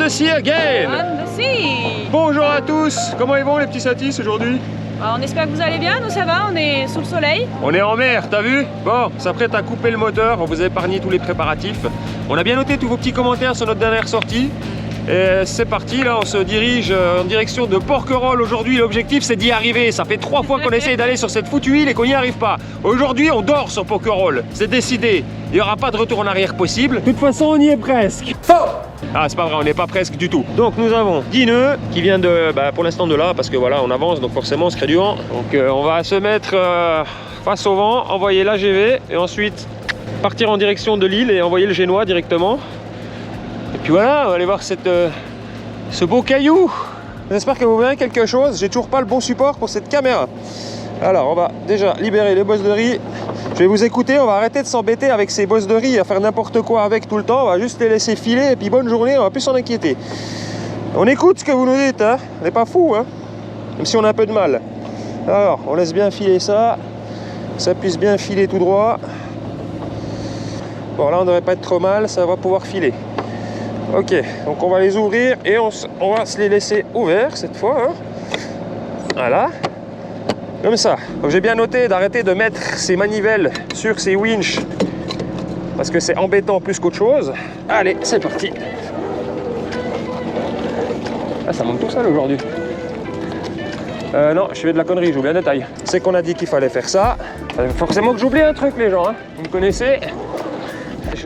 the sea again. On the sea. Bonjour à tous. Comment ils vont les petits satis aujourd'hui? On espère que vous allez bien, nous ça va, on est sous le soleil. On est en mer, t'as vu? Bon, on s'apprête à couper le moteur, on vous a épargné tous les préparatifs. On a bien noté tous vos petits commentaires sur notre dernière sortie. Et c'est parti, là on se dirige en direction de Porquerolles aujourd'hui. L'objectif c'est d'y arriver. Ça fait 3 fois qu'on essaye d'aller sur cette foutue île et qu'on n'y arrive pas. Aujourd'hui on dort sur Porquerolles, c'est décidé. Il n'y aura pas de retour en arrière possible. De toute façon on y est presque. Faux! Ah c'est pas vrai, on n'est pas presque du tout. Donc nous avons 10 nœuds qui vient de, pour l'instant de là, parce que voilà on avance donc forcément on se crée du vent. Donc on va se mettre face au vent, envoyer l'AGV et ensuite partir en direction de l'île et envoyer le génois directement. Et puis voilà, on va aller voir ce beau caillou. J'espère que vous verrez quelque chose. J'ai toujours pas le bon support pour cette caméra. Alors on va déjà libérer les bosses de riz. Je vais vous écouter, on va arrêter de s'embêter avec ces bosses de riz à faire n'importe quoi avec tout le temps. On va juste les laisser filer et puis bonne journée, on va plus s'en inquiéter. On écoute ce que vous nous dites, hein. On n'est pas fou, hein. Même si on a un peu de mal. Alors on laisse bien filer ça. Ça puisse bien filer tout droit. Bon là on devrait pas être trop mal, ça va pouvoir filer. Ok, donc on va les ouvrir et on va se les laisser ouverts cette fois, hein. Voilà, comme ça. Donc j'ai bien noté d'arrêter de mettre ces manivelles sur ces winches parce que c'est embêtant plus qu'autre chose. Allez, c'est parti. Ah, ça monte tout seul aujourd'hui. Non, je fais de la connerie, j'oublie un détail. C'est qu'on a dit qu'il fallait faire ça. Forcément que j'oublie un truc les gens, hein. Vous me connaissez.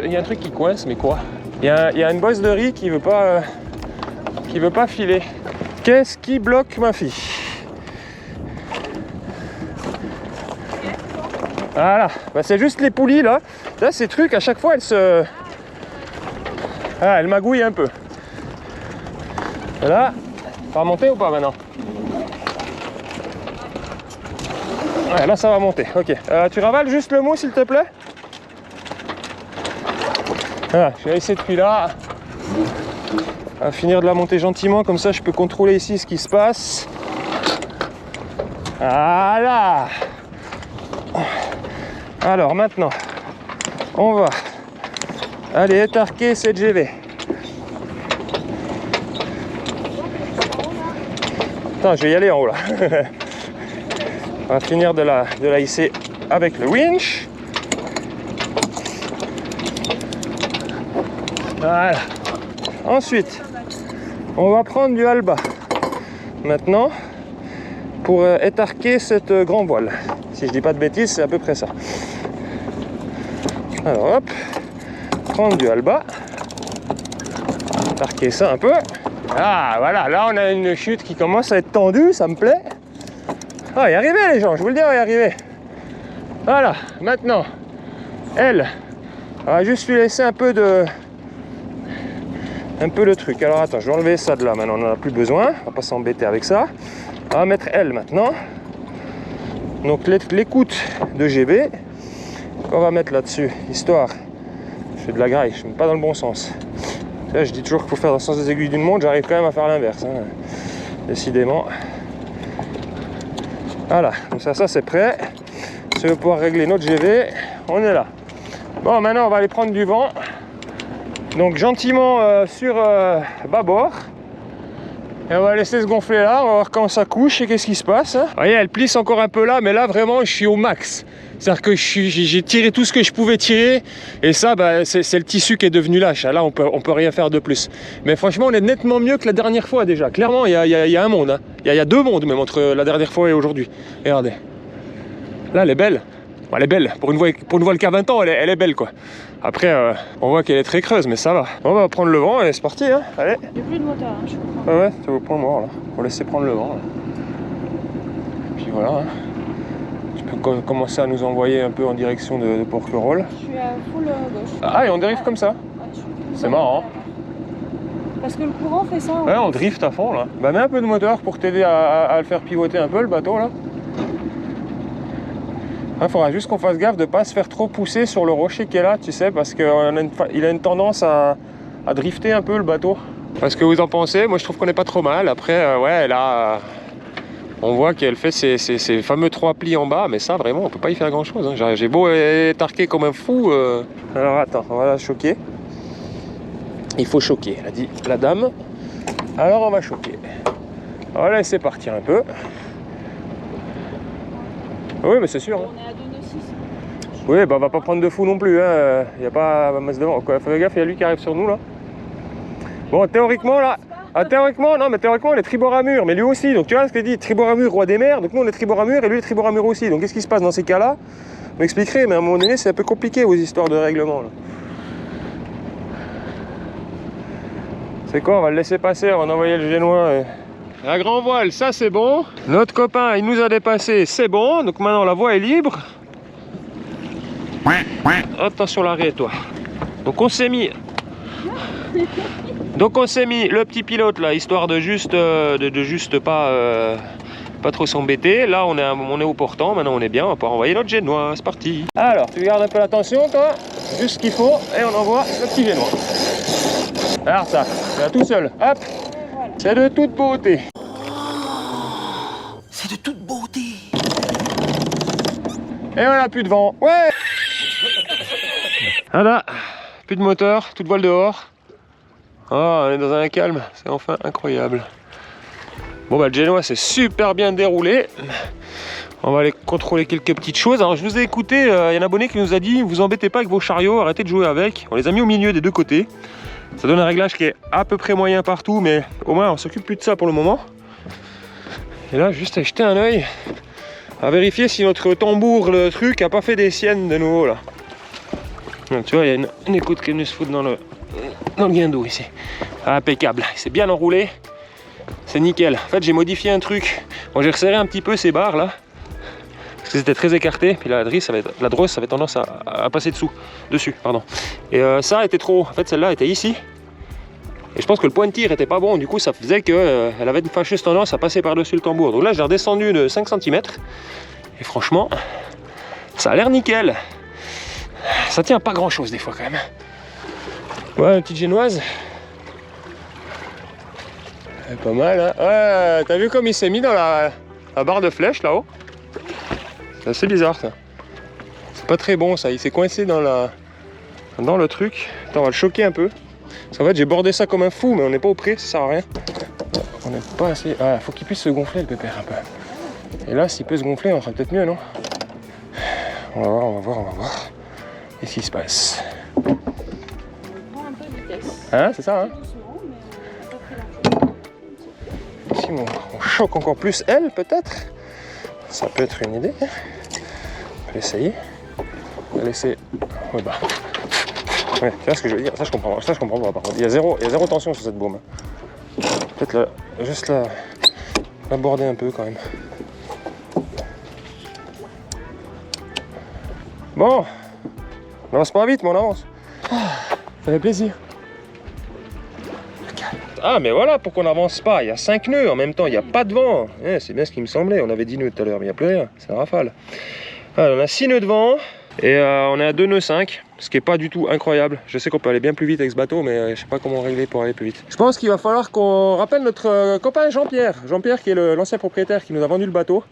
Il y a un truc qui coince, mais quoi? Il y a une bosse de riz qui veut pas filer. Qu'est-ce qui bloque ma fille? Voilà, c'est juste les poulies là. Là ces trucs à chaque fois elles magouillent un peu. Voilà, ça va monter ou pas maintenant? Ouais, là ça va monter, ok. Tu ravales juste le mot s'il te plaît? Voilà, je vais essayer depuis là à finir de la monter gentiment, comme ça je peux contrôler ici ce qui se passe. Voilà. Alors maintenant, on va aller étarquer cette GV. Attends, je vais y aller en haut là. On va finir de la hisser avec le winch. Voilà. Ensuite, on va prendre du halba maintenant pour étarquer cette grand voile. Si je dis pas de bêtises, c'est à peu près ça. Alors hop, prendre du halba, étarquer ça un peu. Ah voilà, là on a une chute qui commence à être tendue, ça me plaît. Ah, y arriver les gens, je vous le dis, on va y arriver. Voilà, maintenant, elle, on va juste lui laisser un peu le truc. Alors attends, je vais enlever ça de là, maintenant on n'en a plus besoin, on va pas s'embêter avec ça. On va mettre elle maintenant. Donc l'écoute de GB qu'on va mettre là-dessus, histoire, je fais de la graille, je ne mets pas dans le bon sens. Là, je dis toujours qu'il faut faire dans le sens des aiguilles d'une montre, j'arrive quand même à faire l'inverse, hein. Décidément. Voilà, comme ça c'est prêt. Si on veut pouvoir régler notre GV, on est là. Bon, maintenant on va aller prendre du vent. Donc gentiment sur bâbord. Et on va laisser se gonfler là, on va voir quand ça couche et qu'est-ce qui se passe. Vous voyez, elle plisse encore un peu là, mais là vraiment je suis au max. C'est-à-dire que j'ai tiré tout ce que je pouvais tirer. Et ça, c'est le tissu qui est devenu lâche. Là, on peut rien faire de plus. Mais franchement, on est nettement mieux que la dernière fois déjà. Clairement, il y a un monde, hein. Il y a 2 mondes même entre la dernière fois et aujourd'hui. Regardez. Là, elle est belle. Bon, elle est belle. Pour une voile qui a 20 ans, elle est belle quoi. Après, on voit qu'elle est très creuse, mais ça va. On va prendre le vent et c'est parti, hein. Allez. Il n'y a plus de moteur, hein, je crois. Ah ouais, c'est au point mort là. Faut laisser prendre le vent. Là. Puis voilà. Hein. Tu peux commencer à nous envoyer un peu en direction de Porquerolles. Je suis à full gauche. Ah, et on dérive comme ça. Ouais, c'est marrant. Parce que le courant fait ça. Ouais, on drift à fond là. Mets un peu de moteur pour t'aider à le faire pivoter un peu le bateau là. Il faudra juste qu'on fasse gaffe de ne pas se faire trop pousser sur le rocher qui est là, tu sais, parce qu'il a une tendance à drifter un peu le bateau. Parce que vous en pensez, moi je trouve qu'on n'est pas trop mal. Après, ouais, là, on voit qu'elle fait ces fameux 3 plis en bas, mais ça vraiment, on peut pas y faire grand chose. Hein. J'ai beau étarquer comme un fou. Alors attends, on va la choquer. Il faut choquer, elle a dit la dame. Alors on va choquer. On va laisser partir un peu. Oui, mais c'est sûr. Hein. On est à 2,6. Oui, bah on va pas prendre de fou non plus. Il n'y a pas masse devant. Fais gaffe, il y a lui qui arrive sur nous là. Bon, théoriquement là. Ah, théoriquement, non, mais théoriquement, on est tribord à mur, mais lui aussi. Donc tu vois ce que dit, tribord à mur, roi des mers. Donc nous, on est tribord à mur et lui, est tribord à mur aussi. Donc qu'est-ce qui se passe dans ces cas-là? Je m'expliquerai, mais à un moment donné, c'est un peu compliqué vos histoires de règlement. C'est quoi? On va le laisser passer, on va envoyer le génois. La grand voile, ça c'est bon. Notre copain, il nous a dépassé, c'est bon. Donc maintenant, la voie est libre. Attention l'arrêt, toi. Donc on s'est mis. Donc on s'est mis le petit pilote là, histoire de juste, pas trop s'embêter. Là on est au portant, maintenant on est bien, on va pouvoir envoyer notre génois, c'est parti. Alors tu gardes un peu l'attention toi, juste ce qu'il faut, et on envoie le petit génois. Alors ça, c'est tout seul, hop, voilà. C'est de toute beauté. C'est de toute beauté. Et on a plus de vent, ouais. Voilà, plus de moteur, toute voile dehors. Oh, on est dans un calme, c'est enfin incroyable. Bon bah le génois c'est super bien déroulé. On va aller contrôler quelques petites choses. Alors je vous ai écouté, il y a un abonné qui nous a dit vous embêtez pas avec vos chariots, arrêtez de jouer avec. On les a mis au milieu des deux côtés. Ça donne un réglage qui est à peu près moyen partout, mais au moins on s'occupe plus de ça pour le moment. Et là juste à jeter un œil, à vérifier si notre tambour, le truc, a pas fait des siennes de nouveau là. Donc tu vois, il y a une écoute qui vient se foutre dans le guindeau ici. Impeccable, c'est bien enroulé, c'est nickel. En fait j'ai modifié un truc, bon, j'ai resserré un petit peu ces barres là, parce que c'était très écarté, puis la drosse avait tendance à passer dessus, pardon. Et ça était trop, en fait celle-là était ici, et je pense que le point de tir était pas bon, du coup ça faisait qu'elle avait une fâcheuse tendance à passer par-dessus le tambour. Donc là j'ai redescendu de 5 cm, et franchement, ça a l'air nickel. Ça tient pas grand-chose des fois quand même. Ouais, une petite génoise. Pas mal, hein. Ouais, t'as vu comme il s'est mis dans la barre de flèche là-haut? C'est assez bizarre ça. C'est pas très bon ça, il s'est coincé dans le truc. Attends, on va le choquer un peu. Parce qu'en fait j'ai bordé ça comme un fou, mais on n'est pas au pré, ça sert à rien. On n'est pas assez. Ah, faut qu'il puisse se gonfler le pépère un peu. Et là, s'il peut se gonfler, on sera peut-être mieux, non? On va voir. Qu'est-ce qui se passe? On prend un peu de vitesse. Hein, c'est ça, hein? Doucement, mais pas très Si on choque encore plus elle, peut-être, ça peut être une idée. On va essayer. On va laisser. Ouais, bah. Ouais, tu vois ce que je veux dire? Ça, je comprends pas. Par contre, il y a zéro tension sur cette baume. Peut-être juste l'aborder un peu quand même. Bon, on avance pas vite, mais on avance. Ça fait plaisir. Ah mais voilà pourquoi on n'avance pas, il y a 5 nœuds en même temps, il n'y a pas de vent. C'est bien ce qui me semblait, on avait 10 nœuds tout à l'heure, mais il n'y a plus rien, c'est un rafale. Alors, on a 6 nœuds de vent et on est à 2 nœuds 5, ce qui n'est pas du tout incroyable. Je sais qu'on peut aller bien plus vite avec ce bateau, mais je sais pas comment régler pour aller plus vite. Je pense qu'il va falloir qu'on rappelle notre copain Jean-Pierre. Jean-Pierre qui est l'ancien propriétaire qui nous a vendu le bateau,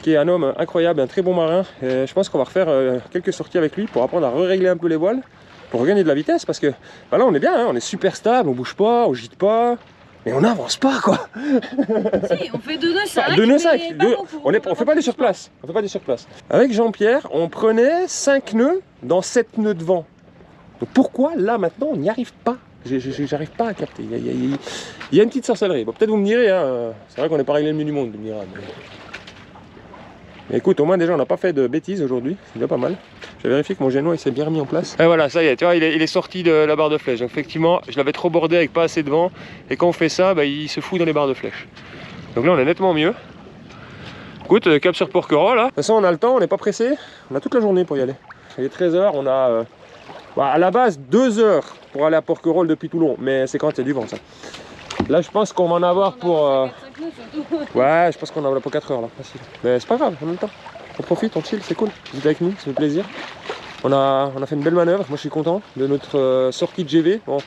qui est un homme incroyable, un très bon marin. Et je pense qu'on va refaire quelques sorties avec lui pour apprendre à régler un peu les voiles, pour regagner de la vitesse, parce que bah là on est bien, hein, on est super stable, on bouge pas, on gîte pas, mais on n'avance pas quoi. Si, on fait 2 nœuds 5. 2 nœuds 5, on fait pas des surplaces. On fait pas des surplaces. Avec Jean-Pierre, on prenait 5 nœuds dans 7 nœuds de vent. Donc pourquoi là maintenant on n'y arrive pas? J'arrive pas à capter. Il y a une petite sorcellerie. Bon, peut-être vous me direz, hein, c'est vrai qu'on n'est pas réglé le mieux du monde, mais écoute, au moins déjà on n'a pas fait de bêtises aujourd'hui, c'est déjà pas mal. J'ai vérifié que mon génois il s'est bien remis en place. Et voilà, ça y est, tu vois, il est sorti de la barre de flèche. Donc effectivement, je l'avais trop bordé avec pas assez de vent. Et quand on fait ça, bah, il se fout dans les barres de flèche. Donc là on est nettement mieux. Écoute, cap sur Porquerolles là. De toute façon on a le temps, on n'est pas pressé. On a toute la journée pour y aller. Il est 13h, on a à la base 2 heures pour aller à Porquerolles depuis Toulon. Mais c'est quand il y a du vent ça. Là je pense qu'on va en avoir pour... Ouais, je pense qu'on en a pour 4 heures là, facile. Mais c'est pas grave, en même temps. On profite, on chill, c'est cool. Vous êtes avec nous, ça fait plaisir. On a fait une belle manœuvre, moi je suis content de notre sortie de GV. Bon,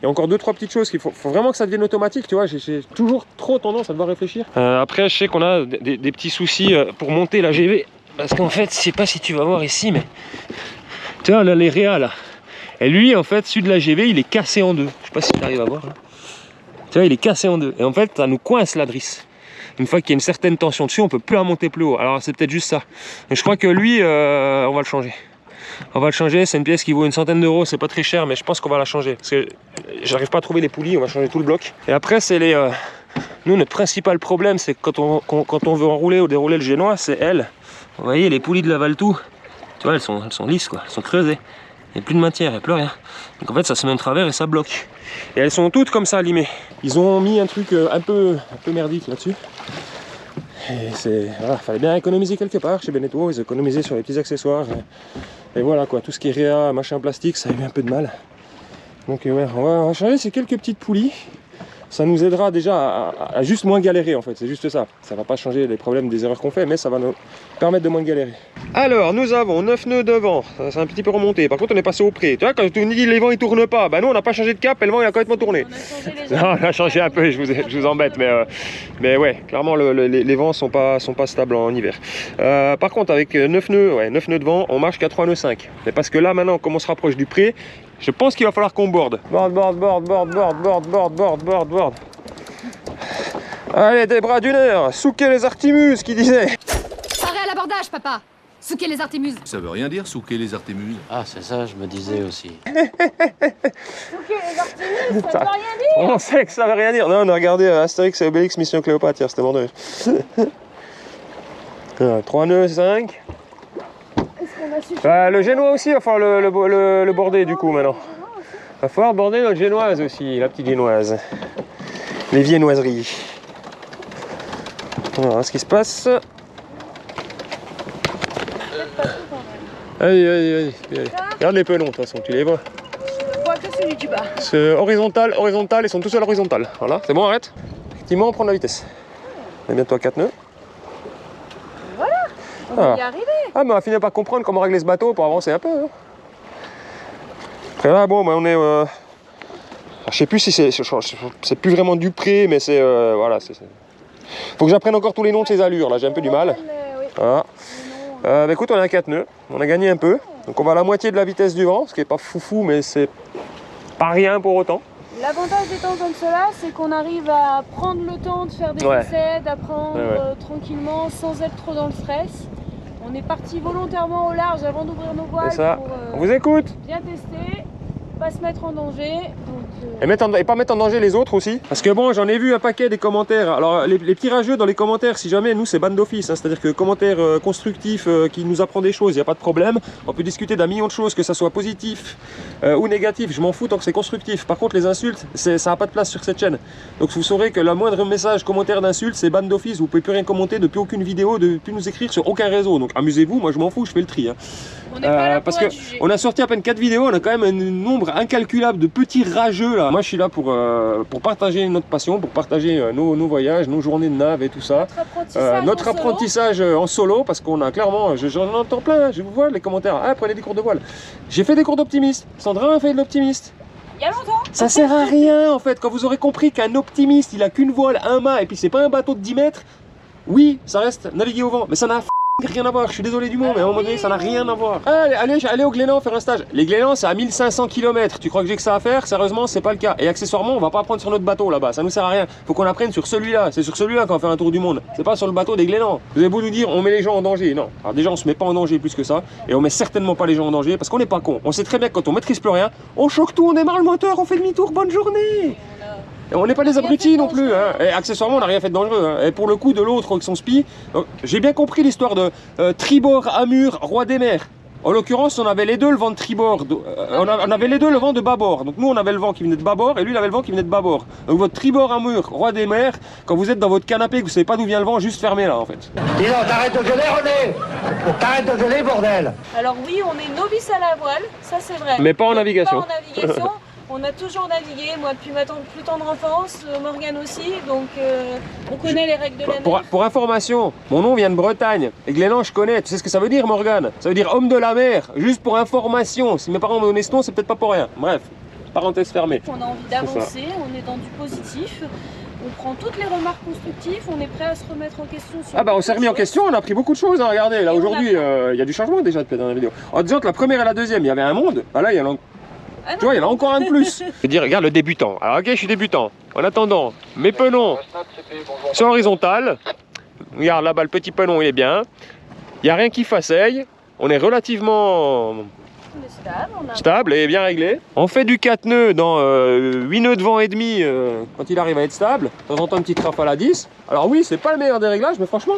il y a encore 2-3 petites choses qu'il faut vraiment que ça devienne automatique, tu vois. J'ai toujours trop tendance à devoir réfléchir. Après, je sais qu'on a des petits soucis pour monter la GV. Parce qu'en fait, je sais pas si tu vas voir ici, mais... Tu vois, là, les réas là. Et lui, en fait, celui de la GV, il est cassé en deux. Je sais pas si tu arrives à voir là. Tu vois, il est cassé en deux. Et en fait, ça nous coince la drisse. Une fois qu'il y a une certaine tension dessus, on peut plus la monter plus haut. Alors c'est peut-être juste ça. Et je crois que lui, on va le changer. On va le changer, c'est une pièce qui vaut une centaine d'euros, c'est pas très cher, mais je pense qu'on va la changer. Parce que j'arrive pas à trouver les poulies, on va changer tout le bloc. Et après, c'est les... Nous, notre principal problème, c'est que quand on veut enrouler ou dérouler le génois, c'est elles. Vous voyez, les poulies de la Valtou, tu vois, elles sont lisses, quoi. Elles sont creusées. Il n'y a plus de matière, il n'y a plus rien. Donc en fait, ça se met en travers et ça bloque. Et elles sont toutes comme ça, limées. Ils ont mis un truc un peu merdique là-dessus. Et c'est... Voilà, fallait bien économiser quelque part chez Beneteau. Ils économisaient sur les petits accessoires. Et voilà, quoi. Tout ce qui est réa, machin plastique, ça a eu un peu de mal. Donc ouais, on va changer ces quelques petites poulies. Ça nous aidera déjà à juste moins galérer en fait, c'est juste ça. Ça va pas changer les problèmes des erreurs qu'on fait, mais ça va nous permettre de moins galérer. Alors, nous avons 9 nœuds devant, c'est un petit peu remonté. Par contre, on est passé au près. Tu vois, quand tu me dis les vents ils tournent pas, bah nous on n'a pas changé de cap et le vent il a complètement tourné. On a changé un peu, je vous embête, mais ouais, clairement les vents sont pas stables en hiver. Par contre, avec 9 nœuds devant, on marche qu'à 3 nœuds 5. Mais parce que là maintenant, comme on se rapproche du pré, je pense qu'il va falloir qu'on borde. Borde. Allez, des bras d'une heure, souquez les artimuses, qui disait. Paré à l'abordage, papa. Souquez les artémuses. Ça veut rien dire, souquer les artémuses. Ah, c'est ça, je me disais aussi. Ok, les artémuses, ça veut rien dire. On sait que ça veut rien dire. Non, on a regardé Astérix et Obélix Mission Cléopâtre hier, c'était mort de rire. 3 nœuds 5. Le génois aussi, enfin le border du coup maintenant. Va falloir border notre génoise aussi, la petite génoise. Les viennoiseries. On va voir ce qui se passe. Allez. Regarde les pelons de toute façon, tu les vois. Je vois que celui du bas. C'est horizontal, ils sont tous à l'horizontale. Voilà, c'est bon, arrête. Effectivement, on prend la vitesse. On est bientôt à 4 nœuds. On va y arriver. Ah, mais on va finir par comprendre comment régler ce bateau pour avancer un peu. Hein. Après là, bon, bah, on est... Je sais plus si c'est plus vraiment du pré, mais c'est... voilà, faut que j'apprenne encore tous les noms de ces allures, là, j'ai un peu du mal. Oui. Voilà. Bah, écoute, on est à 4 nœuds, on a gagné un peu. Donc on va à la moitié de la vitesse du vent, ce qui est pas foufou, mais c'est pas rien pour autant. L'avantage des temps comme cela, c'est qu'on arrive à prendre le temps de faire des essais, d'apprendre tranquillement, sans être trop dans le stress. On est parti volontairement au large avant d'ouvrir nos voiles pour on vous écoute. Bien tester, pas se mettre en danger. Et pas mettre en danger les autres aussi. Parce que bon, j'en ai vu un paquet des commentaires. Alors les petits rageux dans les commentaires, si jamais, nous c'est ban d'office. Hein, c'est-à-dire que commentaires constructifs qui nous apprend des choses, il n'y a pas de problème. On peut discuter d'un million de choses, que ça soit positif ou négatif. Je m'en fous tant que c'est constructif. Par contre, les insultes, ça n'a pas de place sur cette chaîne. Donc vous saurez que le moindre message, commentaire d'insulte, c'est ban d'office. Vous ne pouvez plus rien commenter, depuis aucune vidéo, depuis nous écrire sur aucun réseau. Donc amusez-vous, moi je m'en fous, je fais le tri. Hein. On n'est pas là parce que on a sorti à peine 4 vidéos, on a quand même un nombre incalculable de petits rageux là. Moi je suis là pour partager notre passion, pour partager nos voyages, nos journées de nav et tout ça. Notre apprentissage en solo, parce qu'on a clairement, j'en entends plein, je vous vois les commentaires, ah prenez des cours de voile. J'ai fait des cours d'optimiste, Sandra a fait de l'optimiste. Il y a longtemps. Ça sert à rien en fait, quand vous aurez compris qu'un optimiste il a qu'une voile, un mât et puis c'est pas un bateau de 10 mètres, oui ça reste naviguer au vent, mais ça n'a rien à voir, je suis désolé du mot, mais à un moment donné ça n'a rien à voir. Allez au Glénan faire un stage. Les Glénans c'est à 1500 km, tu crois que j'ai que ça à faire? Sérieusement c'est pas le cas. Et accessoirement on va pas apprendre sur notre bateau là-bas, ça nous sert à rien. Faut qu'on apprenne sur celui-là, c'est sur celui-là qu'on va faire un tour du monde. C'est pas sur le bateau des Glénans. Vous avez beau nous dire on met les gens en danger, non. Alors déjà on se met pas en danger plus que ça, et on met certainement pas les gens en danger parce qu'on n'est pas con. On sait très bien que quand on maîtrise plus rien, on choque tout, on démarre le moteur, on fait demi-tour, bonne journée. Et on n'est pas des abrutis non plus, hein. Et accessoirement on n'a rien fait de dangereux, hein. Et pour le coup de l'autre avec son spi, j'ai bien compris l'histoire de tribord, amur, roi des mers. En l'occurrence on avait les deux le vent de tribord, on avait les deux le vent de bâbord. Donc nous on avait le vent qui venait de bâbord et lui il avait le vent qui venait de bâbord. Donc votre tribord, amur, roi des mers, quand vous êtes dans votre canapé que vous savez pas d'où vient le vent, juste fermez là en fait. Dis donc, t'arrêtes de gueuler René. T'arrêtes de gueuler bordel. Alors oui on est novice à la voile, ça c'est vrai. Mais pas en navigation. Pas en navigation. On a toujours navigué, moi depuis ma plus tendre enfance, Morgane aussi, donc on connaît les règles de la mer. Pour information, mon nom vient de Bretagne, et Glénan je connais, tu sais ce que ça veut dire Morgane? Ça veut dire homme de la mer, juste pour information, si mes parents m'ont donné ce nom c'est peut-être pas pour rien, bref, parenthèse fermée. On a envie d'avancer, on est dans du positif, on prend toutes les remarques constructives, on est prêt à se remettre en question sur... Ah bah on s'est remis en question, on a appris beaucoup de choses, hein, regardez, là aujourd'hui il y a du changement déjà dans la vidéo. En disant que la première et la deuxième il y avait un monde, bah là il y a Tu vois, il y en a encore un de plus. Je veux dire, regarde le débutant. Alors ok, je suis débutant. En attendant, mes penons sont horizontales. Regarde là-bas, le petit penon, il est bien. Il n'y a rien qui faceille. On est relativement stable et bien réglé. On fait du 4 nœuds dans 8 nœuds de vent et demi quand il arrive à être stable. De temps en temps, une petite rafale à 10. Alors oui, c'est pas le meilleur des réglages, mais franchement,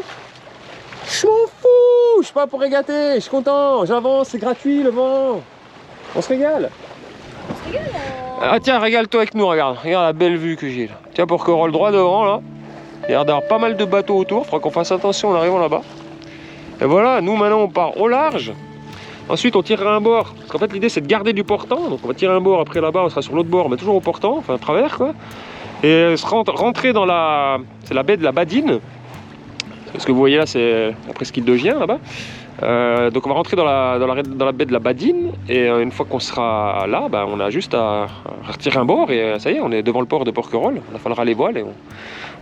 je m'en fous. Je suis pas pour régater. Je suis content. J'avance, c'est gratuit le vent. On se régale. Ah tiens, régale-toi avec nous, regarde. Regarde la belle vue que j'ai là. Tiens, Porquerolles droit devant là. Il y a d'avoir pas mal de bateaux autour. Faudra qu'on fasse attention en arrivant là-bas. Et voilà, nous maintenant on part au large. Ensuite on tirera un bord. Parce qu'en fait l'idée c'est de garder du portant. Donc on va tirer un bord, après là-bas on sera sur l'autre bord, mais toujours au portant, enfin à travers quoi. Et rentrer dans la... c'est la baie de la Badine. Ce que vous voyez là c'est la presqu'île de Gien là-bas. Donc on va rentrer dans la baie de la Badine. Et une fois qu'on sera là, bah, on a juste à retirer un bord. Et ça y est, on est devant le port de Porquerolles. On falloir les voiles et on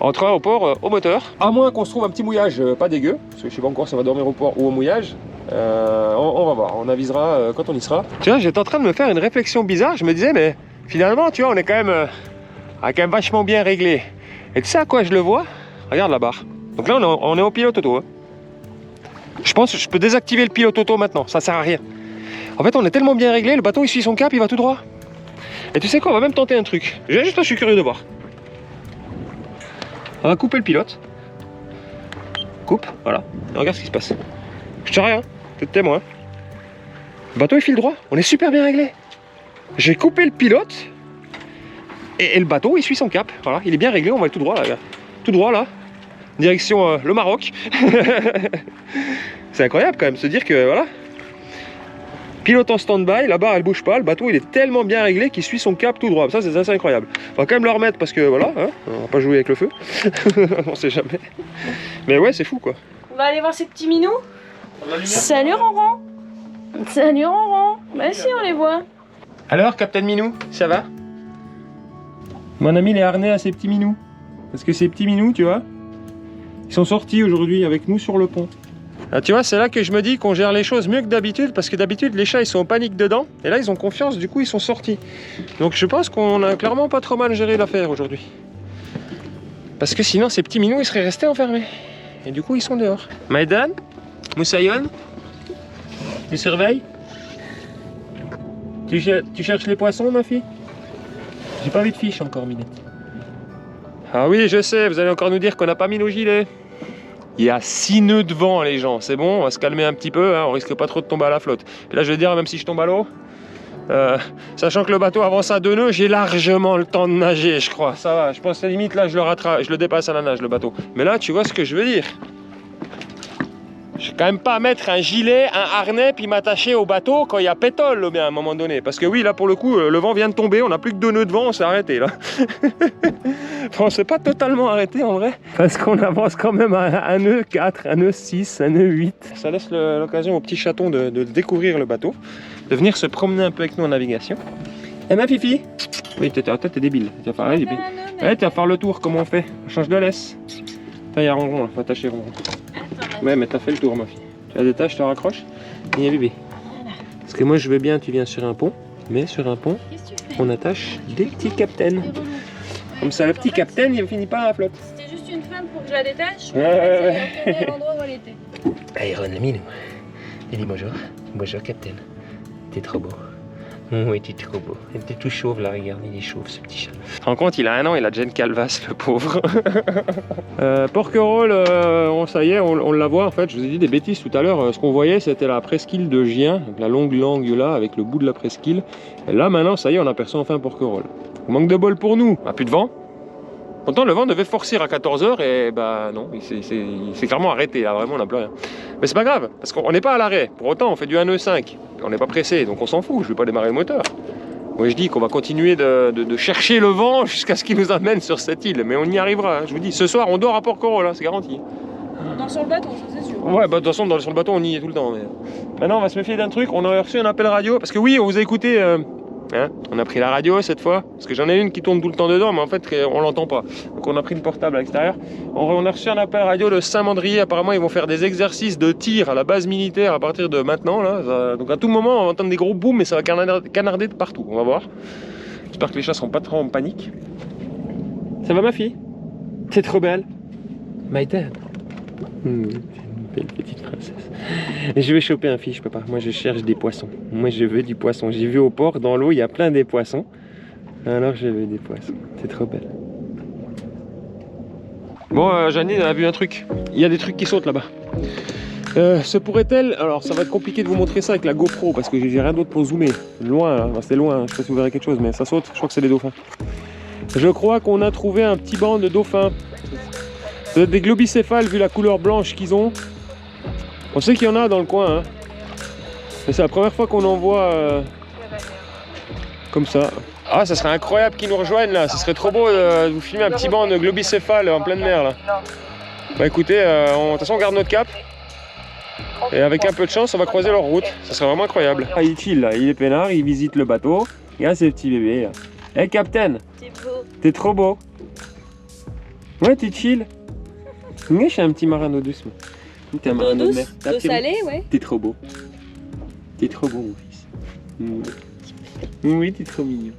rentrera au port au moteur. À moins qu'on se trouve un petit mouillage pas dégueu. Parce que je sais pas encore si on va dormir au port ou au mouillage. On va voir, on avisera quand on y sera. Tu vois, j'étais en train de me faire une réflexion bizarre. Je me disais, mais finalement, tu vois, on est quand même vachement bien réglé. Et tu sais à quoi je le vois? Regarde la barre. Donc là, on est au pilote auto. Hein. Je pense que je peux désactiver le pilote auto maintenant, ça sert à rien. En fait, on est tellement bien réglé, le bateau il suit son cap, il va tout droit. Et tu sais quoi, on va même tenter un truc. Juste là, je suis curieux de voir. On va couper le pilote. Coupe, voilà. Et regarde ce qui se passe. Je te rien, t'es témoin. Le bateau il file droit, on est super bien réglé. J'ai coupé le pilote et le bateau il suit son cap. Voilà, il est bien réglé, on va aller tout droit là. Tout droit là. Direction le Maroc. C'est incroyable quand même se dire que voilà. Pilote en stand-by, la barre elle bouge pas, le bateau il est tellement bien réglé qu'il suit son cap tout droit. Ça c'est assez incroyable. On va quand même le remettre parce que voilà, hein, on va pas jouer avec le feu. On sait jamais. Mais ouais, c'est fou quoi. On va aller voir ces petits minous. Salut Ronron. Salut Ronron. Bah si, on les voit. Alors, Captain Minou, ça va? Mon ami les harnais à ces petits minous. Parce que ces petits minous, tu vois, ils sont sortis aujourd'hui avec nous sur le pont. Ah, tu vois, c'est là que je me dis qu'on gère les choses mieux que d'habitude, parce que d'habitude les chats ils sont en panique dedans, et là ils ont confiance, du coup ils sont sortis. Donc je pense qu'on a clairement pas trop mal géré l'affaire aujourd'hui. Parce que sinon ces petits minous ils seraient restés enfermés. Et du coup ils sont dehors. Maïdan, Moussaïon, tu surveilles? Tu cherches les poissons ma fille? J'ai pas vu de fiche encore, Minette. Ah oui, je sais, vous allez encore nous dire qu'on n'a pas mis nos gilets. Il y a 6 nœuds de vent les gens, c'est bon, on va se calmer un petit peu, hein, on risque pas trop de tomber à la flotte. Et là je vais dire, même si je tombe à l'eau, sachant que le bateau avance à 2 nœuds, j'ai largement le temps de nager, je crois. Ça va, je pense que limite là je le rattrape, je le dépasse à la nage le bateau. Mais là tu vois ce que je veux dire. Je vais quand même pas mettre un gilet, un harnais, puis m'attacher au bateau quand il y a pétole, bien à un moment donné. Parce que oui, là pour le coup, le vent vient de tomber, on n'a plus que 2 nœuds de vent, on s'est arrêté là. Enfin, on s'est pas totalement arrêté en vrai, parce qu'on avance quand même à un nœud 4, un nœud 6, un nœud 8. Ça laisse l'occasion aux petits chatons de découvrir le bateau, de venir se promener un peu avec nous en navigation. Eh ma fifi? Oui, t'es débile. Tu vas faire le tour, comment on fait? On change de laisse. Il y a Ronron là, faut attacher Ronron. Ouais, mais t'as fait le tour, ma fille. Tu as des tâches, je te raccroche. Et bébé. Parce que moi, je veux bien, tu viens sur un pont. Mais sur un pont, on attache des petits captains. Comme ça, le petit captain, il finit pas à la flotte. C'était juste une feinte pour que je la détache. Ouais. L'endroit où elle était. Iron le minou. Il dit bonjour. Bonjour, captain. T'es trop beau. Oui, t'es trop beau. T'es tout chauve là, regarde, il est chauve ce petit chat. Tu te rends compte, il a 1 an, il a déjà une calvasse, le pauvre. Porquerolles, ça y est, on la voit en fait. Je vous ai dit des bêtises tout à l'heure. Ce qu'on voyait, c'était la presqu'île de Gien, donc la longue langue là, avec le bout de la presqu'île. Et là, maintenant, ça y est, on aperçoit enfin Porquerolles. Manque de bol pour nous. Plus de vent. Pourtant, le vent devait forcer à 14 h et bah non, il s'est clairement arrêté. Là, vraiment, on n'a plus rien. Mais c'est pas grave, parce qu'on n'est pas à l'arrêt. Pour autant, on fait du 1 nœud 5. On n'est pas pressé, donc on s'en fout. Je vais pas démarrer le moteur. Moi, je dis qu'on va continuer de chercher le vent jusqu'à ce qu'il nous amène sur cette île. Mais on y arrivera. Hein. Je vous dis, ce soir, on dort à Porquerolles, hein, c'est garanti. On dort sur le bateau, ça c'est sûr. Ouais, bah de toute façon, sur le bateau, on y est tout le temps. Mais... Maintenant, on va se méfier d'un truc. On a reçu un appel radio. Parce que oui, on vous a écouté Hein, on a pris la radio cette fois, parce que j'en ai une qui tourne tout le temps dedans, mais en fait on l'entend pas. Donc on a pris une portable à l'extérieur. On a reçu un appel radio de Saint-Mandrier. Apparemment ils vont faire des exercices de tir à la base militaire à partir de maintenant. Là. Donc à tout moment on va entendre des gros booms, mais ça va canarder de partout. On va voir. J'espère que les chats seront pas trop en panique. Ça va ma fille? T'es trop belle. My dad. Une belle petite princesse. Et je vais choper un fiche, papa. Moi je cherche des poissons. Moi je veux du poisson. J'ai vu au port, dans l'eau, il y a plein des poissons. Alors je veux des poissons. C'est trop belle. Bon, Janine a vu un truc. Il y a des trucs qui sautent là-bas. Se pourrait-elle... Alors ça va être compliqué de vous montrer ça avec la GoPro parce que j'ai rien d'autre pour zoomer. Loin, là. Enfin, c'est loin. Je sais pas si vous verrez quelque chose, mais ça saute. Je crois que c'est des dauphins. Je crois qu'on a trouvé un petit banc de dauphins. Ça doit être des globicéphales vu la couleur blanche qu'ils ont. On sait qu'il y en a dans le coin, hein. Mais c'est la première fois qu'on en voit comme ça. Ah, ça serait incroyable qu'ils nous rejoignent là. Ce serait trop beau de vous filmer un petit banc de globicéphales en pleine mer là. Bah écoutez, de toute façon on garde notre cap. Et avec un peu de chance, on va croiser leur route. Ça serait vraiment incroyable. Ah, il chill là, il est peinard, il visite le bateau. Regarde ces petits bébés là. Hey Captain, t'es trop beau. Ouais, t'es chill. Mais je suis un petit marin d'eau douce. T'es un marin d'eau de mer. D'eau salée, ouais. T'es trop beau. T'es trop beau, mon fils. Oui, t'es trop mignon.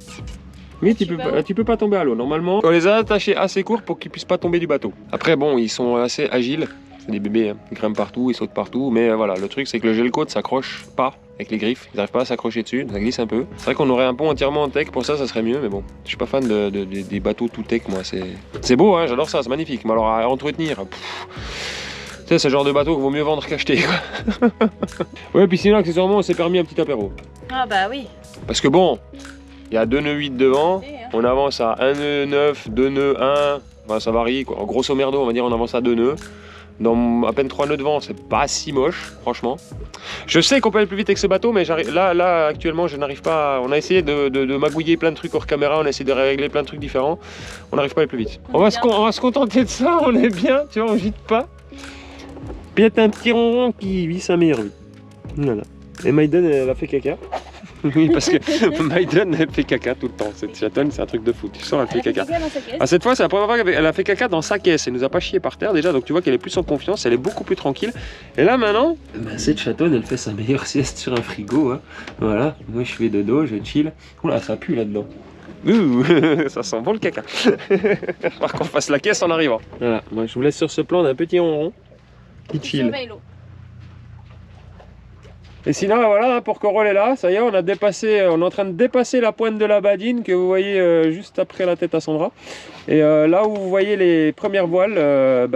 Mais tu peux pas tomber à l'eau. Normalement, on les a attachés assez courts pour qu'ils puissent pas tomber du bateau. Après, bon, ils sont assez agiles. C'est des bébés, hein. Ils grimpent partout, ils sautent partout. Mais voilà, le truc, c'est que le gel-coat s'accroche pas avec les griffes. Ils n'arrivent pas à s'accrocher dessus, ça glisse un peu. C'est vrai qu'on aurait un pont entièrement en tech, pour ça, ça serait mieux. Mais bon, je suis pas fan des bateaux tout tech, moi. C'est beau, hein, j'adore ça, c'est magnifique. Mais alors, à entretenir... Tu sais, c'est le genre de bateau qu'il vaut mieux vendre qu'acheter. Ouais, puis sinon, accessoirement, on s'est permis un petit apéro. Ah bah oui. Parce que bon, il y a 2 nœuds 8 devant, on avance à 1 nœud 9, 2 nœuds 1, enfin ça varie quoi. En grosso merdo, on va dire on avance à 2 nœuds. Dans à peine 3 nœuds devant, c'est pas si moche, franchement. Je sais qu'on peut aller plus vite avec ce bateau, mais là actuellement, je n'arrive pas. On a essayé de magouiller plein de trucs hors caméra, on a essayé de régler plein de trucs différents. On n'arrive pas à aller plus vite. On va se contenter de ça, on est bien, tu vois, on gîte pas. Puis il y a un petit ronron qui vit sa meilleure vie. Voilà. Et Maïden, elle a fait caca. Oui, parce que Maïden, elle fait caca tout le temps. Cette chatonne, c'est un truc de fou. Tu sens, elle fait caca. Ah, cette fois, c'est la première fois qu'elle a fait caca dans sa caisse. Elle nous a pas chié par terre déjà, donc tu vois qu'elle est plus en confiance, elle est beaucoup plus tranquille. Et là maintenant, cette chatonne, elle fait sa meilleure sieste sur un frigo. Hein. Voilà, moi je fais dodo, je chill. Oula, ça pue là-dedans. Ça sent bon le caca. Par qu'on fasse la caisse en arrivant. Voilà, moi je vous laisse sur ce plan d'un petit ronron qui chill. Et sinon, voilà, Porquerolles est là, ça y est, on est en train de dépasser la pointe de la Badine que vous voyez juste après la tête à Sandra. Et là où vous voyez les premières voiles,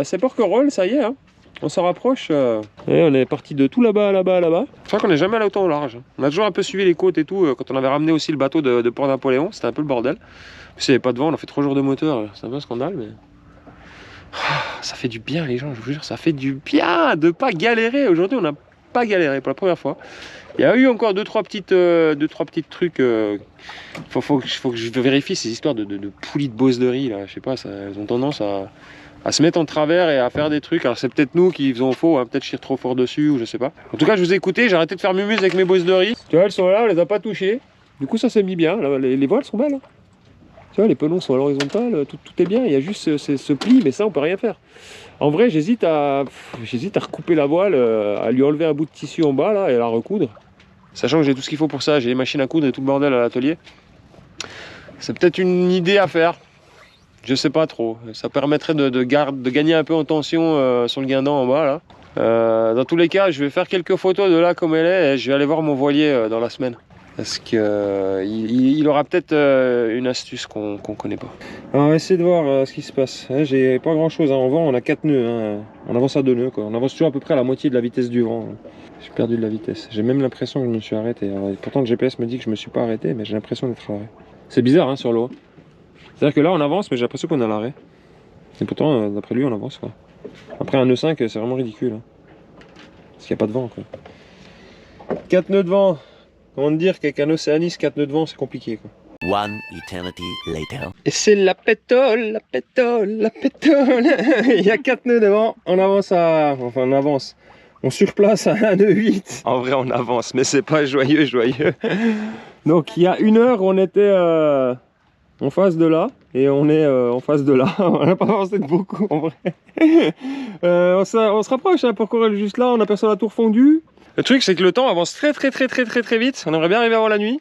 c'est Porquerolles, ça y est, hein. On s'en rapproche. Et on est parti de tout là-bas, là-bas, là-bas. Je crois qu'on n'est jamais allé autant au large. On a toujours un peu suivi les côtes et tout. Quand on avait ramené aussi le bateau de Port-Napoléon, c'était un peu le bordel. Puis il n'y avait pas de vent, on a fait 3 jours de moteur, c'est un peu un scandale, mais... Ça fait du bien les gens, je vous jure, ça fait du bien de pas galérer. Aujourd'hui, on n'a pas galéré pour la première fois. Il y a eu encore 2-3 petites trucs. Faut que je vérifie ces histoires de poulies de bosserie là. Je sais pas, elles ont tendance à se mettre en travers et à faire des trucs. Alors c'est peut-être nous qui faisons faux, hein. Peut-être je tire trop fort dessus ou je sais pas. En tout cas, je vous ai écouté, j'ai arrêté de faire mumuse avec mes bosseries. Tu vois, elles sont là, on les a pas touchées. Du coup, ça s'est mis bien. Là, les voiles sont belles. Hein. Tu vois, les pelons sont à l'horizontale, tout est bien. Il y a juste ce pli, mais ça, on peut rien faire. En vrai, j'hésite à recouper la voile, à lui enlever un bout de tissu en bas là et à la recoudre. Sachant que j'ai tout ce qu'il faut pour ça, j'ai les machines à coudre et tout le bordel à l'atelier. C'est peut-être une idée à faire. Je sais pas trop. Ça permettrait de gagner un peu en tension sur le guindan en bas là. Dans tous les cas, je vais faire quelques photos de là comme elle est et je vais aller voir mon voilier dans la semaine. Parce qu'il aura peut-être une astuce qu'on connaît pas. Alors, on va essayer de voir ce qui se passe. J'ai pas grand chose, hein. En vent on a 4 nœuds, hein. On avance à 2 nœuds quoi. On avance toujours à peu près à la moitié de la vitesse du vent. J'ai perdu de la vitesse. J'ai même l'impression que je me suis arrêté. Alors, pourtant le GPS me dit que je me suis pas arrêté, mais j'ai l'impression d'être à l'arrêt. C'est bizarre hein, sur l'eau. C'est-à-dire que là on avance, mais j'ai l'impression qu'on est à l'arrêt. Et pourtant d'après lui on avance quoi. Après un nœud 5 c'est vraiment ridicule. Hein. Parce qu'il n'y a pas de vent quoi. 4 nœuds de vent. Comment dire qu'avec un Océanis 4 nœuds de vent c'est compliqué quoi. One eternity later. Et c'est la pétole, la pétole, la pétole. Il y a 4 nœuds de vent, on avance enfin on avance. On surplace à 1 nœud 8. En vrai on avance, mais c'est pas joyeux. Donc il y a 1 heure, on était en face de là. Et on est en face de là. On n'a pas avancé de beaucoup en vrai. On se rapproche hein, pour courir juste là. On aperçoit la tour fondue. Le truc c'est que le temps avance très vite. On aimerait bien arriver avant la nuit.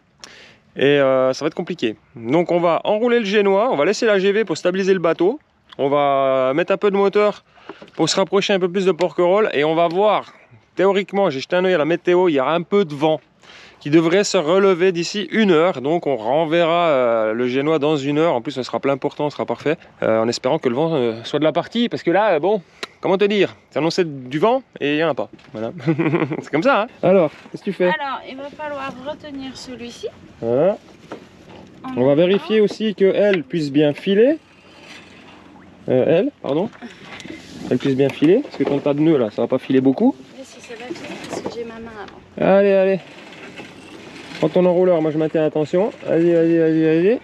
Et ça va être compliqué. Donc on va enrouler le génois. On va laisser la GV pour stabiliser le bateau. On va mettre un peu de moteur pour se rapprocher un peu plus de Porquerolles. Et on va voir. Théoriquement, j'ai jeté un œil à la météo. Il y aura un peu de vent qui devrait se relever d'ici 1 heure. Donc on renverra le génois dans 1 heure. En plus, ce sera plein portant, ce sera parfait. En espérant que le vent soit de la partie. Parce que là, bon, comment te dire, c'est annoncé du vent et il n'y en a pas. Voilà. C'est comme ça. Hein. Alors, qu'est-ce que tu fais? Alors, il va falloir retenir celui-ci. Voilà. On va vérifier aussi qu'elle puisse bien filer. Elle puisse bien filer. Parce que ton tas de nœuds là, ça va pas filer beaucoup. Mais si ça va filer, parce que j'ai ma main avant. Allez. Prends ton enrouleur, moi je maintiens attention. Allez.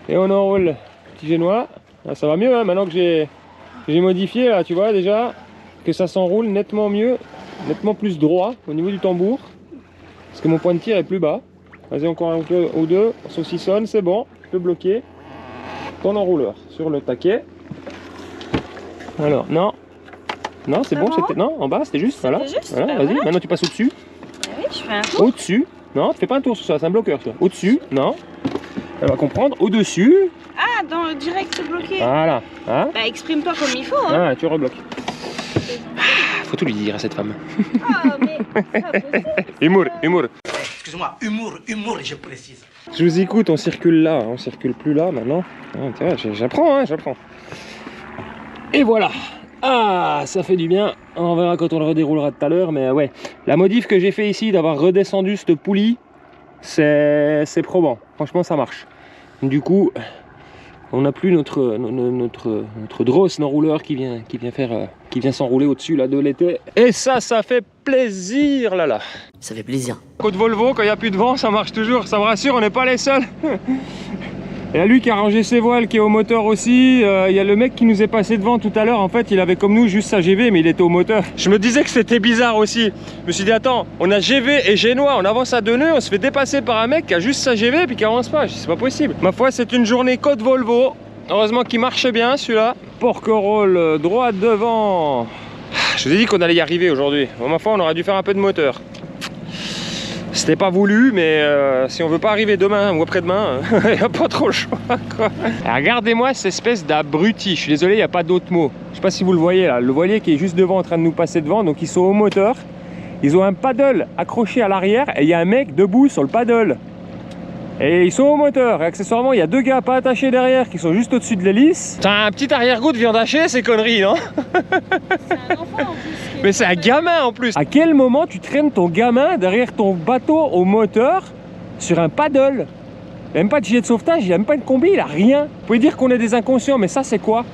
Et on enroule. Petit génois. Ah, ça va mieux hein, maintenant que j'ai modifié là, tu vois déjà que ça s'enroule nettement mieux, nettement plus droit au niveau du tambour. Parce que mon point de tir est plus bas. Vas-y encore un ou deux, on saucissonne, c'est bon. Je peux bloquer ton enrouleur sur le taquet. Alors, non, c'est bon, c'était. Non, en bas, c'était juste. Voilà, vas-y, voilà. Maintenant tu passes au-dessus. Oui, je fais un tour. Au-dessus. Non, tu fais pas un tour sur ça, c'est un bloqueur. Au-dessus, non. Elle va comprendre. Au-dessus. Ah, dans le direct bloqué. Voilà. Hein, bah, exprime-toi comme il faut. Hein. Ah, tu rebloques. Faut tout lui dire à cette femme. Ah, mais c'est pas possible. Humour. Excuse-moi, humour, je précise. Je vous écoute, on circule là, on circule plus là maintenant. J'apprends. Et voilà. Ah, ça fait du bien. On verra quand on le redéroulera tout à l'heure. Mais ouais, la modif que j'ai fait ici d'avoir redescendu cette poulie, c'est probant. Franchement, ça marche. Du coup, on n'a plus notre drosse d'enrouleur qui vient s'enrouler au-dessus là de l'été. Et ça fait plaisir là. Ça fait plaisir. Côte Volvo, quand il n'y a plus de vent, ça marche toujours. Ça me rassure, on n'est pas les seuls. Il y a lui qui a rangé ses voiles, qui est au moteur aussi. Il y a le mec qui nous est passé devant tout à l'heure. En fait, il avait comme nous juste sa GV, mais il était au moteur. Je me disais que c'était bizarre aussi. Je me suis dit, attends, on a GV et génois. On avance à 2 nœuds, on se fait dépasser par un mec qui a juste sa GV et puis qui avance pas. C'est pas possible. Ma foi, c'est une journée côte Volvo. Heureusement qu'il marche bien celui-là. Porquerolles droit devant. Je vous ai dit qu'on allait y arriver aujourd'hui. Bon, ma foi, on aurait dû faire un peu de moteur. C'était pas voulu, mais si on veut pas arriver demain ou après-demain, il n'y a pas trop le choix. Regardez-moi cette espèce d'abruti. Je suis désolé, il n'y a pas d'autre mot. Je sais pas si vous le voyez là. Le voilier qui est juste devant en train de nous passer devant. Donc ils sont au moteur. Ils ont un paddle accroché à l'arrière et il y a un mec debout sur le paddle. Et ils sont au moteur. Et accessoirement, il y a 2 gars pas attachés derrière qui sont juste au-dessus de l'hélice. T'as un petit arrière-goût de viande hachée, ces conneries, non? C'est un enfant en plus. Mais c'est un gamin en plus. À quel moment tu traînes ton gamin derrière ton bateau au moteur sur un paddle? Il n'y a même pas de gilet de sauvetage, il n'y a même pas de combi, il a rien. Vous pouvez dire qu'on est des inconscients, mais ça c'est quoi?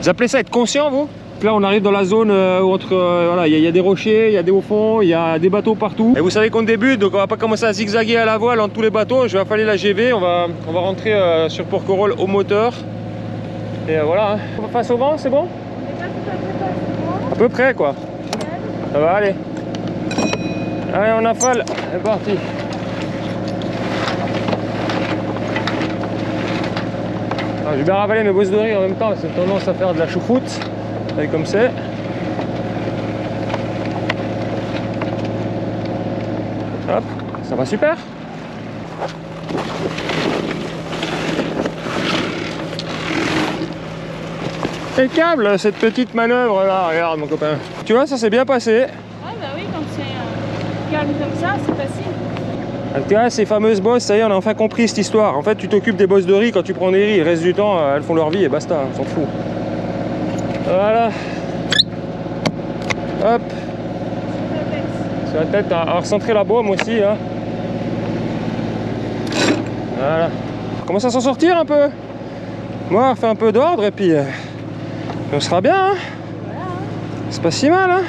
Vous appelez ça être conscient, vous? Là on arrive dans la zone entre voilà, il y a des rochers, il y a des hauts fonds, il y a des bateaux partout. Et vous savez qu'on débute, donc on va pas commencer à zigzaguer à la voile entre tous les bateaux. Je vais affaler la GV, on va rentrer sur Porquerolles au moteur. Et voilà, hein. Face au vent, c'est bon? À peu près quoi. Ça va aller. Allez, on affale, c'est parti. Je vais bien ravaler mes bosses de riz en même temps, c'est tendance à faire de la choucroute. Allez, comme c'est. Hop, ça va super. Impeccable cette petite manœuvre là, regarde mon copain. Tu vois, ça s'est bien passé. Ah bah oui, quand c'est calme comme ça, c'est facile. Tu vois, ces fameuses bosses, ça y est, on a enfin compris cette histoire. En fait, tu t'occupes des bosses de riz quand tu prends des riz. Le reste du temps, elles font leur vie et basta, on s'en fout. Voilà. Hop. Sur la tête, on va recentrer la baume aussi. Hein. Voilà. On commence à s'en sortir un peu. Moi, on fait un peu d'ordre et puis on sera bien. Hein. C'est pas si mal. Hein.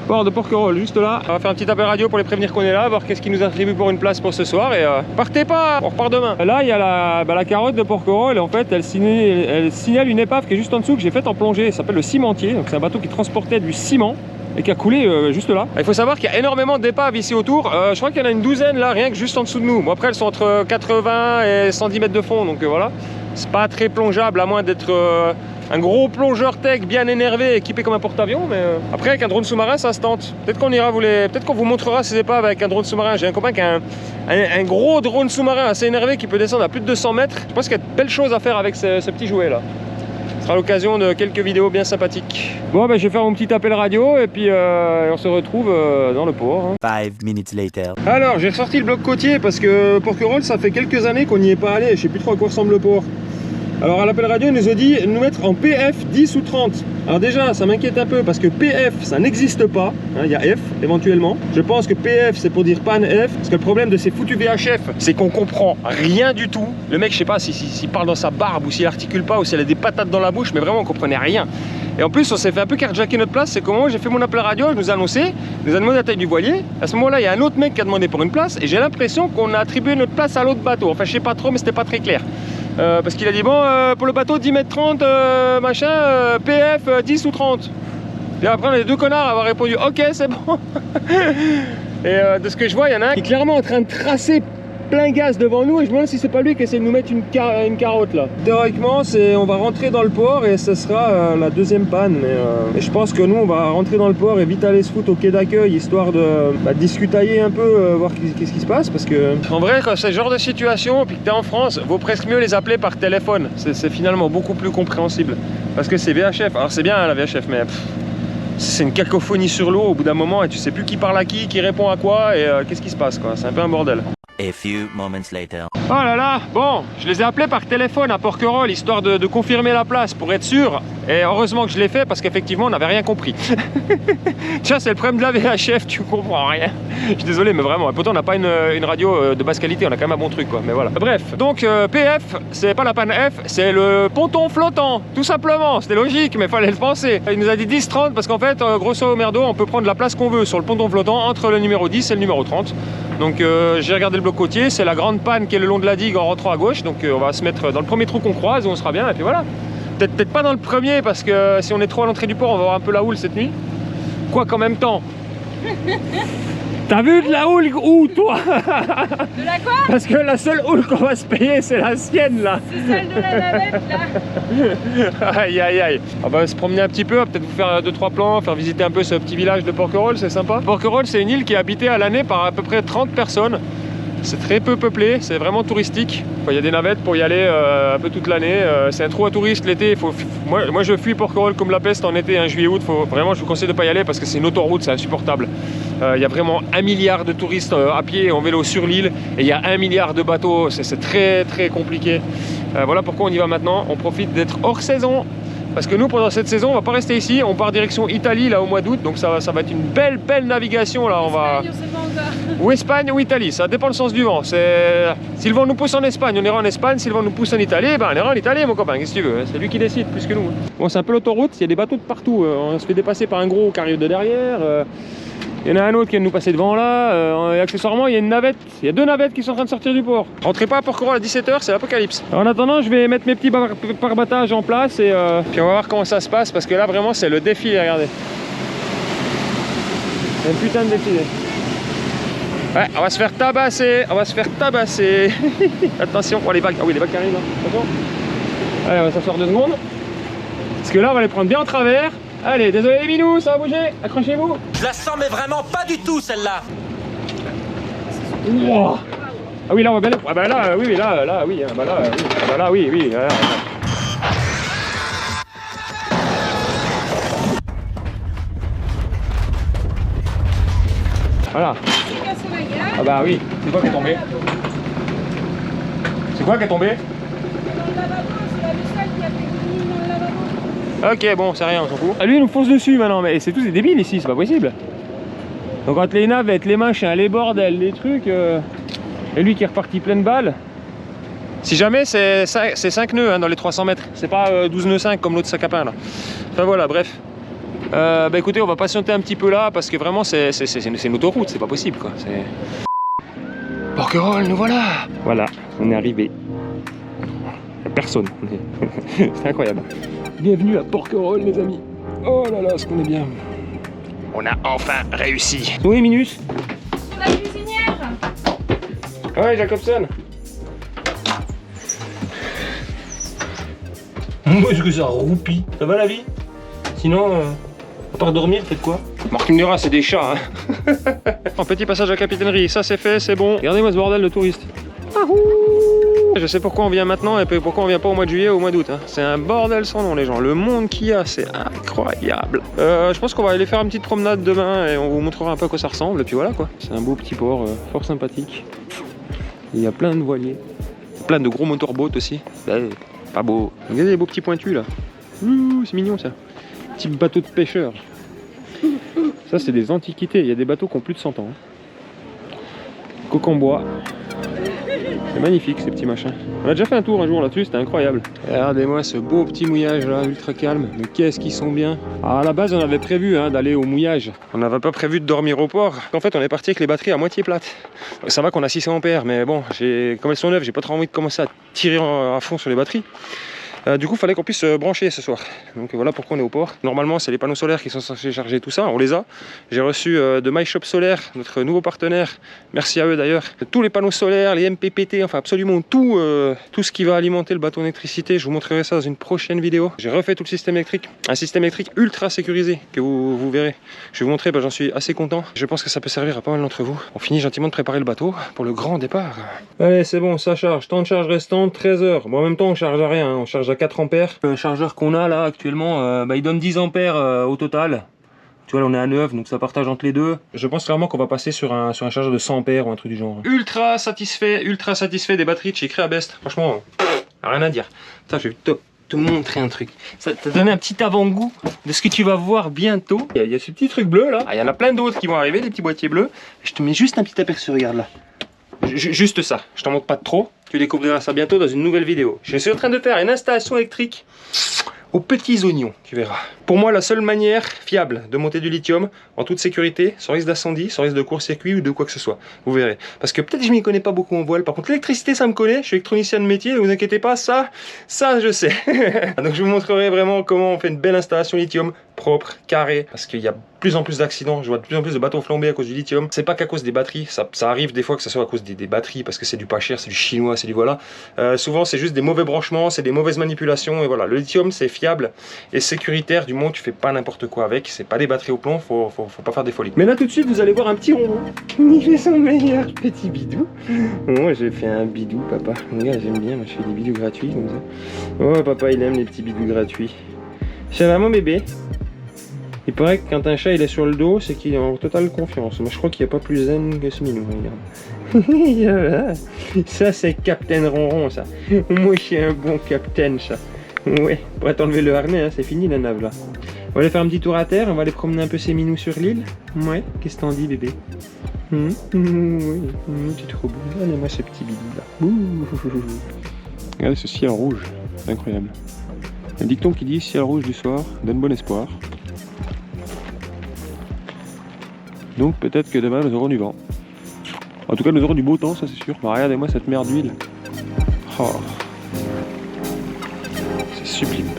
Port de Porquerolles, juste là. On va faire un petit appel radio pour les prévenir qu'on est là, voir qu'est-ce qu'ils nous attribuent pour une place pour ce soir. Et partez pas, on repart demain. Là, il y a la carotte de Porquerolles. Et en fait, elle signale une épave qui est juste en dessous que j'ai faite en plongée. Elle s'appelle le Cimentier. Donc, c'est un bateau qui transportait du ciment. et qui a coulé juste là. Il faut savoir qu'il y a énormément d'épaves ici autour. Je crois qu'il y en a une douzaine là, rien que juste en dessous de nous. Bon, après, elles sont entre 80 et 110 mètres de fond, donc voilà. C'est pas très plongeable à moins d'être un gros plongeur tech bien énervé, équipé comme un porte-avions. Mais après, avec un drone sous-marin, ça se tente. Peut-être qu'on ira peut-être qu'on vous montrera ces épaves avec un drone sous-marin. J'ai un copain qui a un gros drone sous-marin assez énervé qui peut descendre à plus de 200 mètres. Je pense qu'il y a de belles choses à faire avec ce petit jouet là. Ce sera l'occasion de quelques vidéos bien sympathiques. Bon, ben, je vais faire mon petit appel radio et puis on se retrouve dans le port. 5 minutes later. Alors, j'ai ressorti le bloc côtier parce que Porquerolles, ça fait quelques années qu'on n'y est pas allé. Je sais plus trop à quoi ressemble le port. Alors, à l'appel radio, il nous a dit de nous mettre en PF 10 ou 30. Alors déjà, ça m'inquiète un peu parce que PF, ça n'existe pas. Il y a F, éventuellement. Je pense que PF, c'est pour dire pan F. Parce que le problème de ces foutus VHF, c'est qu'on comprend rien du tout. Le mec, je sais pas s'il parle dans sa barbe ou s'il articule pas ou s'il a des patates dans la bouche, mais vraiment, on comprenait rien. Et en plus, on s'est fait un peu carjacker notre place. C'est comment j'ai fait mon appel radio, je nous ai annoncé, nous a demandé la taille du voilier. À ce moment-là, il y a un autre mec qui a demandé pour une place. Et j'ai l'impression qu'on a attribué notre place à l'autre bateau. Enfin, je sais pas trop, mais c'était pas très clair. Parce qu'il a dit bon pour le bateau 10 mètres 30 machin PF 10 ou 30 et après on a les deux connards à avoir répondu ok c'est bon. Et de ce que je vois il y en a un qui est clairement en train de tracer plein gaz devant nous et je me demande si c'est pas lui qui essaie de nous mettre une carotte là. Théoriquement on va rentrer dans le port et ce sera la deuxième panne mais je pense que nous on va rentrer dans le port et vite aller se foutre au quai d'accueil histoire de discutailler un peu, voir qu'est-ce qui se passe parce que en vrai quand c'est ce genre de situation puis que t'es en France vaut presque mieux les appeler par téléphone, c'est finalement beaucoup plus compréhensible parce que c'est VHF, alors c'est bien hein, la VHF mais c'est une cacophonie sur l'eau au bout d'un moment et tu sais plus qui parle à qui répond à quoi et qu'est-ce qui se passe quoi, c'est un peu un bordel. A few moments later. Oh là là, bon, je les ai appelés par téléphone à Porquerolles histoire de confirmer la place pour être sûr. Et heureusement que je l'ai fait parce qu'effectivement on n'avait rien compris. Tiens, c'est le problème de la VHF, tu comprends rien. Je suis désolé, mais vraiment. Et pourtant on n'a pas une radio de basse qualité, on a quand même un bon truc quoi. Mais voilà. Bref, donc PF, c'est pas la panne F, c'est le ponton flottant, tout simplement. C'était logique, mais fallait le penser. Il nous a dit 10-30 parce qu'en fait, grosso merdo, on peut prendre la place qu'on veut sur le ponton flottant entre le numéro 10 et le numéro 30. Donc j'ai regardé le bloc côtier, c'est la grande panne qui est le long de la digue en rentrant à gauche. Donc on va se mettre dans le premier trou qu'on croise et on sera bien. Et puis voilà. Peut-être pas dans le premier parce que si on est trop à l'entrée du port, on va avoir un peu la houle cette nuit. Quoi qu'en même temps. T'as vu de la houle où toi? De la quoi? Parce que la seule houle qu'on va se payer c'est la sienne là. C'est celle de la navette là. Aïe aïe aïe. On va se promener un petit peu, peut-être vous faire 2-3 plans, faire visiter un peu ce petit village de Porquerolles, c'est sympa. Porquerolles c'est une île qui est habitée à l'année par à peu près 30 personnes. C'est très peu peuplé, c'est vraiment touristique. Il y a des navettes pour y aller un peu toute l'année. C'est un trou à touristes l'été. Moi je fuis Porquerolles comme la peste en été, juillet-août. Vraiment je vous conseille de ne pas y aller parce que c'est une autoroute, c'est insupportable. Il y a vraiment 1 milliard de touristes à pied et en vélo sur l'île. Et il y a 1 milliard de bateaux, c'est très très compliqué. Voilà pourquoi on y va maintenant. On profite d'être hors saison. Parce que nous, pendant cette saison, on va pas rester ici. On part direction Italie là au mois d'août. Donc ça va être une belle navigation là. On va... Ou Espagne ou Italie, ça dépend le sens du vent. Si le vent nous pousse en Espagne, on ira en Espagne. Si le vent nous pousse en Italie, ben on ira en Italie mon copain, qu'est-ce que tu veux. C'est lui qui décide plus que nous. Bon, c'est un peu l'autoroute, il y a des bateaux de partout. On se fait dépasser par un gros qui arrive de derrière. Il y en a un autre qui vient de nous passer devant là. Et accessoirement, il y a une navette. Il y a 2 navettes qui sont en train de sortir du port. Rentrez pas à Porquerolles à 17 h, c'est l'apocalypse. En attendant, je vais mettre mes petits pare-battages en place et puis on va voir comment ça se passe parce que là vraiment c'est le défilé, regardez. C'est un putain de défilé. Ouais, on va se faire tabasser, Attention, oh les vagues, ah oui les vagues qui arrivent, hein. Attention. Allez, on va s'asseoir 2 secondes. Parce que là on va les prendre bien en travers. Allez, désolé les minous, ça va bouger, accrochez-vous. Je la sens mais vraiment pas du tout celle-là. Wow. Ah oui là on va bien les... Ah bah là, oui, là, oui, bah là, oui, bah là, oui, là. Voilà. Ah bah oui, c'est quoi qui est tombé? C'est quoi qui est tombé? Dans le lavabo, c'est la vaisselle qui a fait couler dans le lavabo. Ok, bon, c'est rien, on s'en fout. Ah, lui, il nous fonce dessus maintenant, mais c'est tous des débiles ici, c'est pas possible. Donc, entre les navettes, les machins, les bordels, les trucs, et lui qui est reparti pleine balle. Si jamais, c'est 5 nœuds dans les 300 mètres, c'est pas 12 nœuds 5 comme l'autre sac à pain là. Enfin voilà, bref. Bah écoutez, on va patienter un petit peu là parce que vraiment, c'est une autoroute, c'est pas possible quoi. Porquerolles, nous voilà. Voilà, on est arrivé. Y'a personne. C'est incroyable. Bienvenue à Porquerolles les amis. Oh là là, ce qu'on est bien. On a enfin réussi. Oui, Minus. Sur la cuisinière. Ouais, Jacobson. Moi, est-ce que ça roupie? Ça va la vie? Sinon, à part dormir, faites quoi? Marc me dira, c'est des chats, hein. Un petit passage à la capitainerie, ça c'est fait, c'est bon. Regardez-moi ce bordel de touristes. Je sais pourquoi on vient maintenant et pourquoi on vient pas au mois de juillet ou au mois d'août. Hein. C'est un bordel sans nom, les gens. Le monde qu'il y a, c'est incroyable. Je pense qu'on va aller faire une petite promenade demain et on vous montrera un peu à quoi ça ressemble. Et puis voilà quoi. C'est un beau petit port, fort sympathique. Il y a plein de voiliers, plein de gros motorboats aussi. Pas beau. Regardez les beaux petits pointus là. C'est mignon ça. Petit bateau de pêcheurs. Ça c'est des antiquités. Il y a des bateaux qui ont plus de 100 ans. Coque en bois. C'est magnifique ces petits machins. On a déjà fait un tour un jour là-dessus, c'était incroyable. Regardez-moi ce beau petit mouillage là, ultra calme. Mais qu'est-ce qu'ils sont bien. Alors à la base on avait prévu d'aller au mouillage. On n'avait pas prévu de dormir au port. En fait on est parti avec les batteries à moitié plates. Ça va qu'on a 600 ampères, mais bon, comme elles sont neuves, j'ai pas trop envie de commencer à tirer à fond sur les batteries. Du coup, il fallait qu'on puisse brancher ce soir. Donc voilà pourquoi on est au port. Normalement, c'est les panneaux solaires qui sont censés charger tout ça. On les a. J'ai reçu de MyShop Solaire, notre nouveau partenaire. Merci à eux d'ailleurs. Tous les panneaux solaires, les MPPT, enfin absolument tout, tout ce qui va alimenter le bateau en électricité. Je vous montrerai ça dans une prochaine vidéo. J'ai refait tout le système électrique. Un système électrique ultra sécurisé que vous verrez. Je vais vous montrer, j'en suis assez content. Je pense que ça peut servir à pas mal d'entre vous. On finit gentiment de préparer le bateau pour le grand départ. Allez, c'est bon, ça charge. Temps de charge restant, 13 heures. Bon, en même temps, on charge à rien. On charge à 4 ampères. Le chargeur qu'on a là actuellement, il donne 10 ampères au total. Tu vois, là on est à 9, donc ça partage entre les deux. Je pense clairement qu'on va passer sur un chargeur de 100 ampères ou un truc du genre. Ultra satisfait des batteries de chez Creabest. Franchement, rien à dire. Putain, je vais te montrer un truc. Ça t'a donné un petit avant-goût de ce que tu vas voir bientôt. Il y a ce petit truc bleu là. Il y en a plein d'autres qui vont arriver, des petits boîtiers bleus. Je te mets juste un petit aperçu, regarde là. Juste ça, je t'en montre pas trop. Tu découvriras ça bientôt dans une nouvelle vidéo. Je suis en train de faire une installation électrique aux petits oignons, tu verras. Pour moi, la seule manière fiable de monter du lithium en toute sécurité, sans risque d'incendie, sans risque de court-circuit ou de quoi que ce soit. Vous verrez. Parce que peut-être que je m'y connais pas beaucoup en voile. Par contre, l'électricité, ça me connaît. Je suis électronicien de métier, ne vous inquiétez pas, ça je sais. Donc je vous montrerai vraiment comment on fait une belle installation lithium propre, carrée. Parce qu'il y a de plus en plus d'accidents. Je vois de plus en plus de bateaux flambés à cause du lithium. C'est pas qu'à cause des batteries. Ça arrive des fois que ça soit à cause des batteries, parce que c'est du pas cher, c'est du chinois, c'est du voilà. Souvent, c'est juste des mauvais branchements, c'est des mauvaises manipulations. Et voilà, le lithium, c'est fiable et sécuritaire du moment où tu fais pas n'importe quoi avec. C'est pas des batteries au plomb, faut pas faire des folies. Mais là, tout de suite, vous allez voir un petit ronron. Il fait son meilleur petit bidou. Moi, j'ai fait un bidou, papa. Regarde, j'aime bien, moi, je fais des bidous gratuits comme ça. Oh, papa, il aime les petits bidous gratuits. C'est vraiment bébé. Il paraît que quand un chat il est sur le dos, c'est qu'il est en totale confiance. Moi je crois qu'il n'y a pas plus zen que ce minou, regarde. Ça c'est Captain Ronron ça. Moi je suis un bon capitaine ça. Ouais, on va t'enlever le harnais, hein, c'est fini la nave là. On va aller faire un petit tour à terre, on va aller promener un peu ces minous sur l'île. Ouais, qu'est-ce que t'en dis bébé? Oui, t'es trop beau. Regardez-moi ce petit bidou là. Regardez ce ciel rouge, c'est incroyable. Un dicton qui dit ciel rouge du soir donne bon espoir. Donc peut-être que demain nous aurons du vent. En tout cas nous aurons du beau temps, ça c'est sûr. Bah, regardez-moi cette mer d'huile. Oh. C'est sublime.